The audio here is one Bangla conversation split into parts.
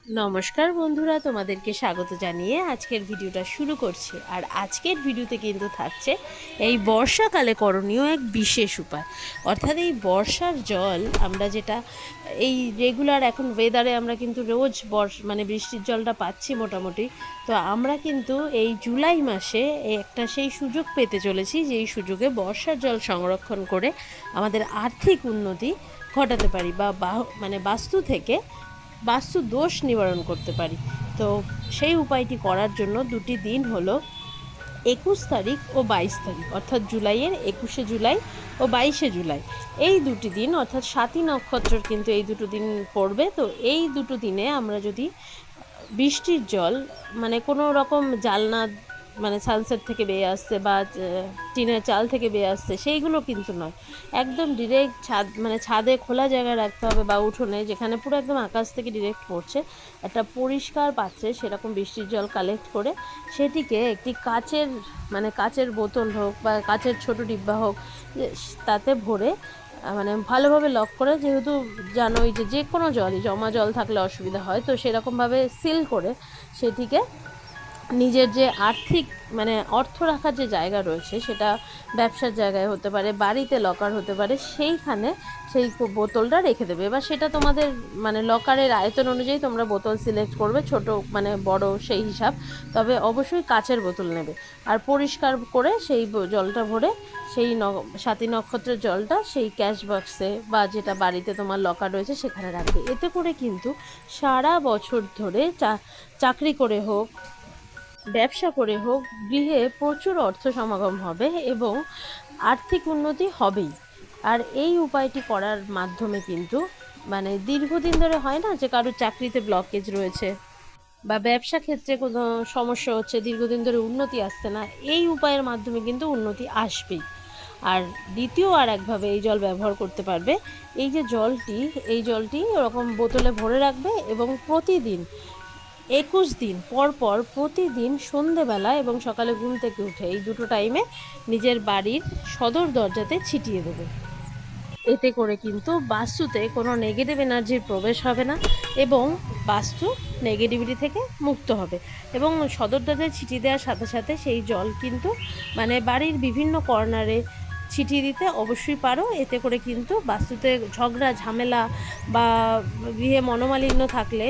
নমস্কার বন্ধুরা, তোমাদেরকে স্বাগত জানিয়ে আজকের ভিডিওটা শুরু করছি। আর আজকের ভিডিওতে কিন্তু থাকছে এই বর্ষাকালে করণীয় এক বিশেষ উপায়। অর্থাৎ এই বর্ষার জল আমরা যেটা এই রেগুলার এখন ওয়েদারে আমরা কিন্তু রোজ মানে বৃষ্টির জলটা পাচ্ছি মোটামুটি। তো আমরা কিন্তু এই জুলাই মাসে একটা সেই সুযোগ পেতে চলেছি, যেই সুযোগে বর্ষার জল সংরক্ষণ করে আমাদের আর্থিক উন্নতি ঘটাতে পারি বা মানে বাস্তু দোষ নিবারণ করতে পারি। তো সেই উপায়টি করার জন্য দুটি দিন হলো 21 তারিখ ও 22 তারিখ, অর্থাৎ জুলাইয়ের 21শে জুলাই ও 22শে জুলাই। এই দুটি দিন অর্থাৎ স্বাতী নক্ষত্রের কিন্তু এই দুটো দিন পড়বে। তো এই দুটো দিনে আমরা যদি বৃষ্টির জল মানে কোনো রকম জালনা মানে সানসেট থেকে বেয়ে আসছে বা টিনের চাল থেকে বেয়ে আসছে সেইগুলো কিন্তু নয়, একদম ডিরেক্ট মানে ছাদে খোলা জায়গায় রাখতে হবে বা উঠোনে, যেখানে পুরো একদম আকাশ থেকে ডিরেক্ট পড়ছে একটা পরিষ্কার পাত্রে সেরকম বৃষ্টির জল কালেক্ট করে সেটিকে একটি কাচের বোতল হোক বা কাচের ছোট ডিব্বা হোক, তাতে ভরে মানে ভালোভাবে লক করে, যেহেতু জানোই যে কোনো জলই জমা জল থাকলে অসুবিধা হয়, তো সেরকমভাবে সিল করে সেটিকে নিজের যে আর্থিক মানে অর্থ রাখার যে জায়গা রয়েছে, সেটা ব্যবসার জায়গায় হতে পারে, বাড়িতে লকার হতে পারে, সেইখানে সেই বোতলটা রেখে দেবে। এবার সেটা তোমাদের মানে লকারের আয়তন অনুযায়ী তোমরা বোতল সিলেক্ট করবে, ছোট মানে বড় সেই হিসাব। তবে অবশ্যই কাচের বোতল নেবে। আর পরিষ্কার করে সেই জলটা ভরে সেই স্বাতী নক্ষত্রের জলটা সেই ক্যাশ বক্সে বা যেটা বাড়িতে তোমার লকার রয়েছে সেখানে রাখবে। এতে করে কিন্তু সারা বছর ধরে চাকরি করে হোক, ব্যবসা করে হোক, গৃহে প্রচুর অর্থ সমাগম হবে এবং আর্থিক উন্নতি হবেই। আর এই উপায়টি করার মাধ্যমে কিন্তু মানে দীর্ঘদিন ধরে হয় না যে কারোর চাকরিতে ব্লকেজ রয়েছে বা ব্যবসা ক্ষেত্রে কোনো সমস্যা হচ্ছে, দীর্ঘদিন ধরে উন্নতি আসছে না, এই উপায়ের মাধ্যমে কিন্তু উন্নতি আসবেই। আর দ্বিতীয় আর একভাবে এই জল ব্যবহার করতে পারবে। এই জলটি ওরকম বোতলে ভরে রাখবে এবং প্রতিদিন 21 দিন পর পর প্রতিদিন সন্ধেবেলা এবং সকালে ঘুম থেকে উঠে এই দুটো টাইমে নিজের বাড়ির সদর দরজাতে ছিটিয়ে দেবে। এতে করে কিন্তু বাস্তুতে কোনো নেগেটিভ এনার্জির প্রবেশ হবে না এবং বাস্তু নেগেটিভিটি থেকে মুক্ত হবে। এবং সদর দরজায় ছিটিয়ে দেওয়ার সাথে সাথে সেই জল কিন্তু মানে বাড়ির বিভিন্ন কর্নারে ছিটিয়ে দিতে অবশ্যই পারো। এতে করে কিন্তু বাস্তুতে ঝগড়া ঝামেলা বা গৃহে মনোমালিন্য থাকলে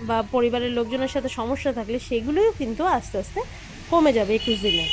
বা পরিবারের লোকজনের সাথে সমস্যা থাকলে সেগুলোও কিন্তু আস্তে আস্তে কমে যাবে 21 দিনে।